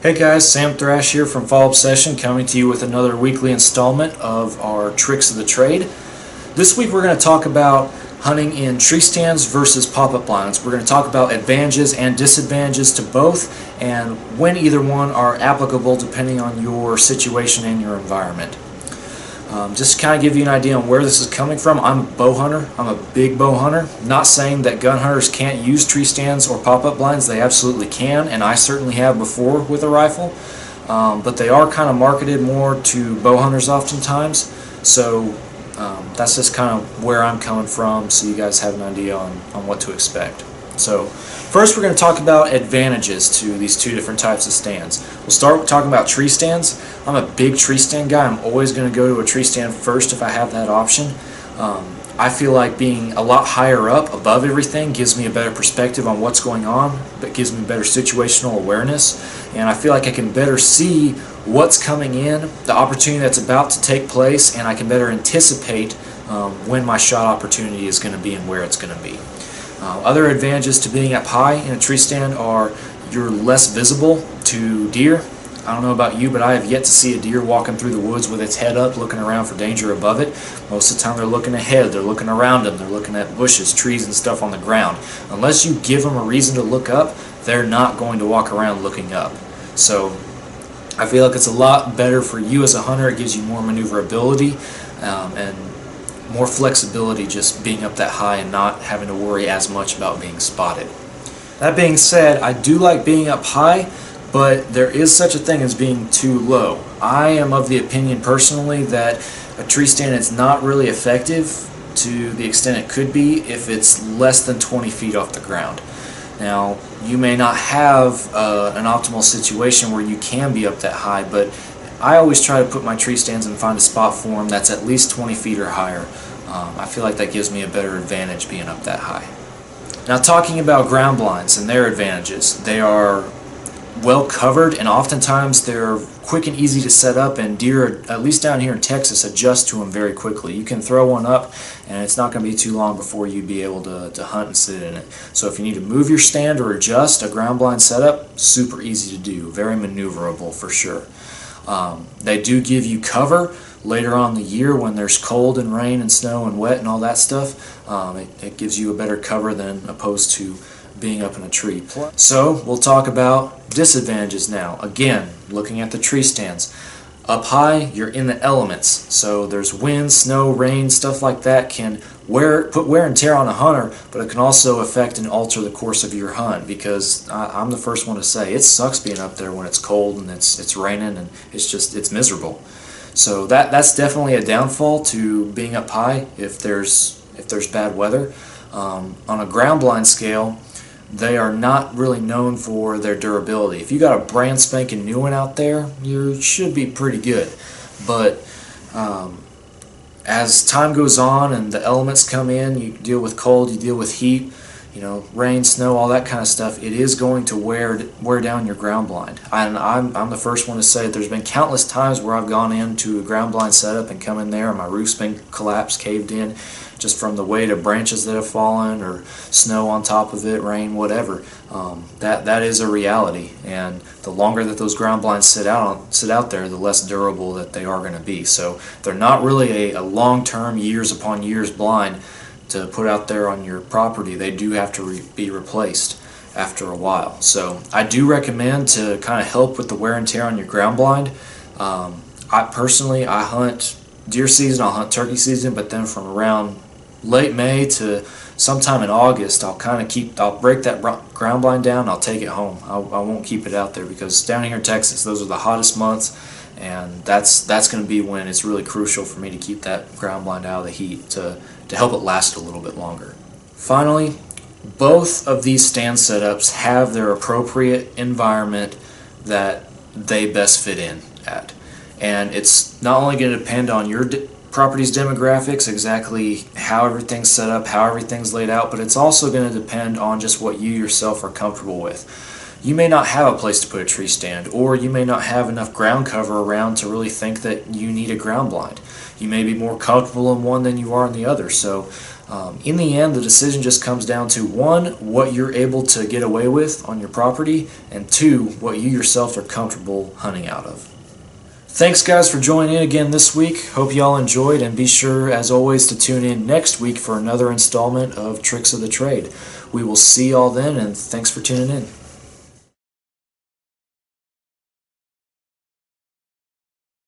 Hey guys, Sam Thrash here from Follow Up Session, coming to you with another weekly installment of our Tricks of the Trade. This week we're going to talk about hunting in tree stands versus pop-up blinds. We're going to talk about advantages and disadvantages to both and when either one are applicable depending on your situation and your environment. Just to kind of give you an idea on where this is coming from, I'm a bow hunter. I'm a big bow hunter. Not saying that gun hunters can't use tree stands or pop-up blinds. They absolutely can, and I certainly have before with a rifle. But they are kind of marketed more to bow hunters oftentimes. So that's just kind of where I'm coming from, so you guys have an idea on what to expect. So first we're going to talk about advantages to these two different types of stands. We'll start with talking about tree stands. I'm a big tree stand guy. I'm always going to go to a tree stand first if I have that option. I feel like being a lot higher up above everything gives me a better perspective on what's going on, but gives me better situational awareness, and I feel like I can better see what's coming in, the opportunity that's about to take place, and I can better anticipate when my shot opportunity is going to be and where it's going to be. Other advantages to being up high in a tree stand are you're less visible to deer. I don't know about you, but I have yet to see a deer walking through the woods with its head up looking around for danger above it. Most of the time they're looking ahead, they're looking around them, they're looking at bushes, trees, and stuff on the ground. Unless you give them a reason to look up, they're not going to walk around looking up. So I feel like it's a lot better for you as a hunter. It gives you more maneuverability and more flexibility just being up that high and not having to worry as much about being spotted. That being said, I do like being up high, but there is such a thing as being too low. I am of the opinion personally that a tree stand is not really effective to the extent it could be if it's less than 20 feet off the ground. Now, you may not have an optimal situation where you can be up that high, but I always try to put my tree stands and find a spot for them that's at least 20 feet or higher. I feel like that gives me a better advantage being up that high. Now, talking about ground blinds and their advantages, they are well covered, and oftentimes they're quick and easy to set up, and deer, at least down here in Texas, adjust to them very quickly. You can throw one up and it's not going to be too long before you'd be able to hunt and sit in it. So if you need to move your stand or adjust a ground blind setup, super easy to do, very maneuverable for sure. They do give you cover later on in the year when there's cold and rain and snow and wet and all that stuff. It gives you a better cover than opposed to being up in a tree. So we'll talk about disadvantages now. Again, looking at the tree stands. Up high, you're in the elements, so there's wind, snow, rain, stuff like that can put wear and tear on a hunter, but it can also affect and alter the course of your hunt, because I'm the first one to say it sucks being up there when it's cold and it's raining and it's miserable. So that's definitely a downfall to being up high if there's bad weather. On a ground blind scale, they are not really known for their durability. If you got a brand spanking new one out there, you should be pretty good. But as time goes on and the elements come in, you deal with cold, you deal with heat, rain, snow, all that kind of stuff, it is going to wear down your ground blind. And I'm the first one to say that there's been countless times where I've gone into a ground blind setup and come in there and my roof's been collapsed, caved in, just from the weight of branches that have fallen or snow on top of it, rain, whatever. That is a reality, and the longer that those ground blinds sit out there, the less durable that they are going to be. So they're not really a long-term, years upon years blind to put out there on your property. They do have to be replaced after a while. So I do recommend to kind of help with the wear and tear on your ground blind. I hunt deer season, I'll hunt turkey season, but then from around late May to sometime in August, I'll break that ground blind down, I'll take it home. I won't keep it out there, because down here in Texas, those are the hottest months, and that's going to be when it's really crucial for me to keep that ground blind out of the heat to help it last a little bit longer. Finally, both of these stand setups have their appropriate environment that they best fit in at. And it's not only going to depend on your property's demographics, exactly how everything's set up, how everything's laid out, but it's also going to depend on just what you yourself are comfortable with. You may not have a place to put a tree stand, or you may not have enough ground cover around to really think that you need a ground blind. You may be more comfortable in one than you are in the other, so In the end, the decision just comes down to, one, what you're able to get away with on your property, and two, what you yourself are comfortable hunting out of. Thanks guys for joining in again this week. Hope y'all enjoyed, and be sure as always to tune in next week for another installment of Tricks of the Trade. We will see y'all then, and thanks for tuning in.